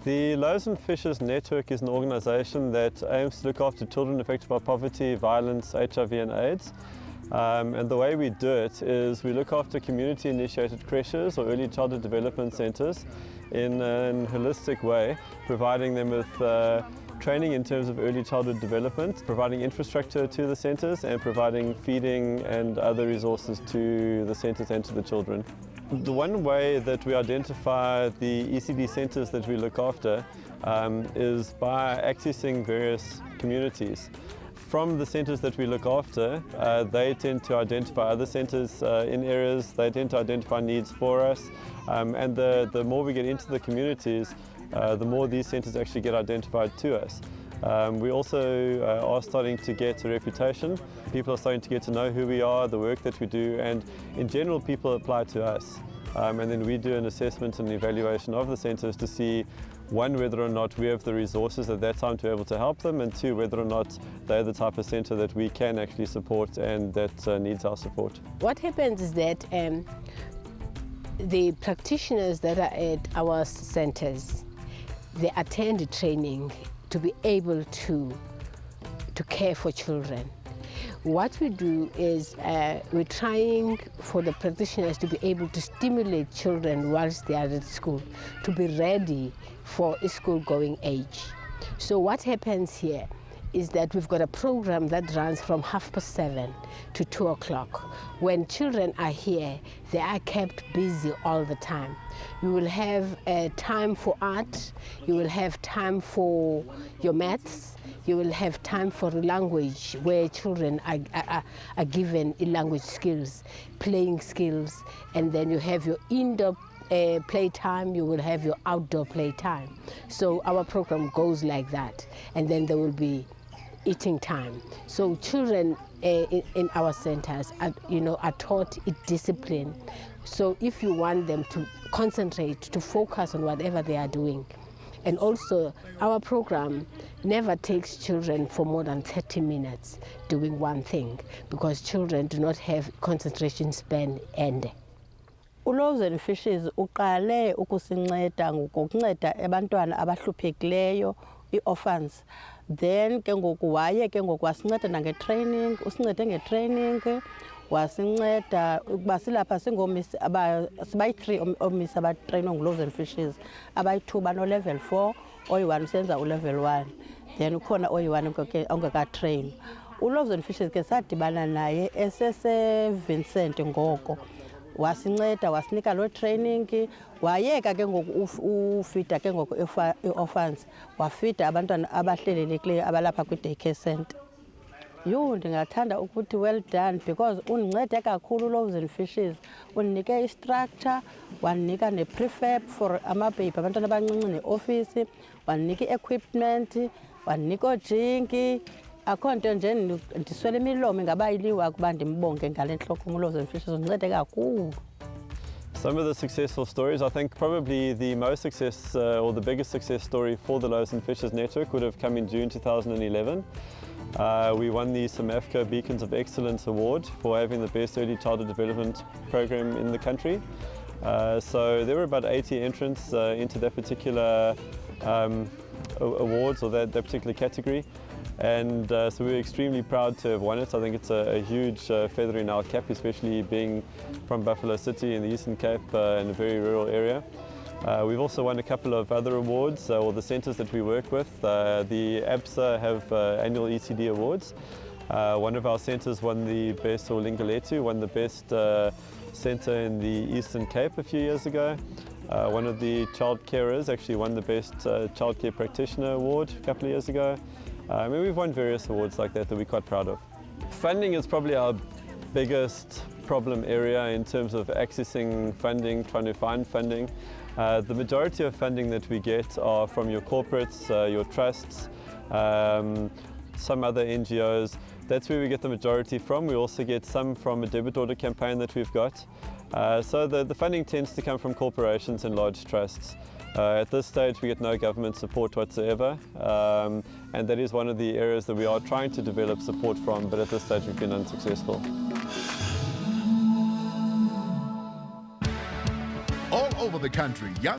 The Loaves and Fishes Network is an organisation that aims to look after children affected by poverty, violence, HIV and AIDS. And the way we do it is we look after community-initiated creches or early childhood development centres in a holistic way, providing them with training in terms of early childhood development, providing infrastructure to the centres and providing feeding and other resources to the centres and to the children. The one way that we identify the ECD centres that we look after is by accessing various communities. From the centres that we look after, they tend to identify other centres in areas, they tend to identify needs for us, and the more we get into the communities, the more these centres actually get identified to us. We also are starting to get a reputation. People are starting to get to know who we are, the work that we do, and in general people apply to us. And then we do an assessment and evaluation of the centres to see, one, whether or not we have the resources at that time to be able to help them, and two, whether or not they're the type of centre that we can actually support and that needs our support. What happens is that the practitioners that are at our centres, they attend training to be able to care for children. What we do is we're trying for the practitioners to be able to stimulate children whilst they are at school, to be ready for a school-going age. So what happens here is that we've got a program that runs from 7:30 to 2 o'clock. When children are here, they are kept busy all the time. You will have time for art, you will have time for your maths, you will have time for language, where children are given language skills, playing skills, and then you have your indoor playtime, you will have your outdoor playtime. So our program goes like that, and then there will be eating time. So children in our centers are taught discipline. So if you want them to concentrate, to focus on whatever they are doing. And also our program never takes children for more than 30 minutes doing one thing, because children do not have concentration span ende. Loaves and Fishes uqale ukusinceda ngokunceda abantwana abahluphekileyo, i-orphans. Then ke ngoku waye ke ngoku wasinceda nange-training, usincede nge-training, wasinceda ukuba silapha singoomisi sibayi-3 oomisi abatreyinwe nguLoaves and Fishes, abayi-2 bano-level 4, oyi-1 usenza u-level 1, then ukhona oyi-1 ongekatreyinwa. uLoaves and Fishes ke sadibana naye esese-Vincent ngoko, wasinceda wasinika loo training, wayeka ke ngoku ufida ke ngoku i-orphans, wafida abantwana abahlelelekileyo abalapha kwi-daycare center. Ndingathanda ukuthi well done, because undincede kakhulu uLoaves and Fishes. Undinike i-structure, wandinika ne-prefab for amabheyibhi abantwana abancinci ne-office, wandinika i-equipment, wandinika oojinki. Akho nto nje ndiswele imilomo ingabayiliwa ukuba ndimbonge ngale ntloko uLoaves and Fishes, undincede kakhulu. Some of the successful stories, I think probably the most success or the biggest success story for the Loaves and Fishes Network would have come in June 2011. We won the SAMAFCO Beacons of Excellence Award for having the best early childhood development program in the country. So there were about 80 entrants into that particular awards or that particular category. And so we were extremely proud to have won it. I think it's a huge feather in our cap, especially being from Buffalo City in the Eastern Cape in a very rural area. We've also won a couple of other awards, or the centres that we work with. The ABSA have annual ECD awards. One of our centres won the best, or Lingaletu won the best centre in the Eastern Cape a few years ago. One of the child carers actually won the best childcare practitioner award a couple of years ago. We've won various awards like that we're quite proud of. Funding is probably our biggest problem area in terms of accessing funding, trying to find funding. The majority of funding that we get are from your corporates, your trusts, some other NGOs. That's where we get the majority from. We also get some from a debit order campaign that we've got. So the funding tends to come from corporations and large trusts. At this stage we get no government support whatsoever, and that is one of the areas that we are trying to develop support from, but at this stage we've been unsuccessful. All over the country, young